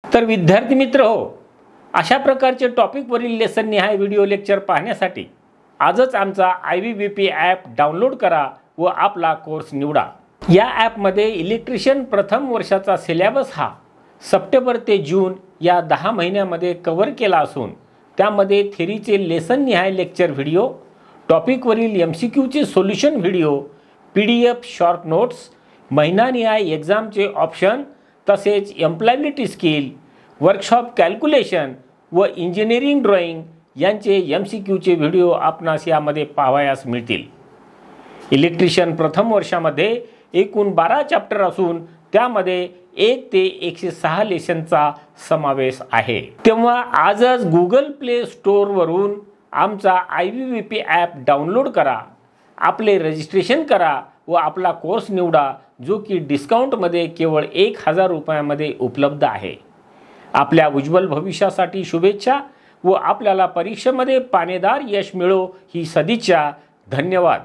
तर विद्यार्थी मित्र हो, अशा प्रकारचे टॉपिकवरील लेसन निहाय व्हिडिओ लेक्चर पाहण्यासाठी आजच आमचा IVVP ॲप डाउनलोड करा व आपला कोर्स निवडा। या ॲपमध्ये इलेक्ट्रिशियन प्रथम वर्षाचा सिलेबस हा सप्टेंबर ते जून या 10 महिन्यामध्ये कव्हर केला असून त्यामध्ये थेरीचे लेसन निहाय लेक्चर व्हिडिओ, टॉपिकवरील MCQचे solution video, PDF short notes, महिनानिहाय एक्झामचे ऑप्शन तसेच एम्प्लॉयबिलिटी स्किल, वर्कशॉप कॅल्क्युलेशन व इंजिनिअरिंग ड्रॉइंग यांचे MCQचे व्हिडिओ आपणास यामध्ये पाहावयास मिळतील। इलेक्ट्रिशियन प्रथम वर्षामध्ये एकूण 12 चॅप्टर असून त्यामध्ये 1 ते 106 लेसनचा समावेश आहे। तेव्हा आजच Google Play स्टोअरवरून आमचा IVVP ॲप डाउनलोड करा, आपले रजिस्ट्रेशन करा व आपला कोर्स निवडा, जो की डिस्काउंटमध्ये केवळ 1000 रुपयामध्ये उपलब्ध आहे। आपल्या उज्ज्वल भविष्यासाठी शुभेच्छा व आपल्याला परीक्षेमध्ये पाणेदार यश मिळो ही सदिच्छा। धन्यवाद।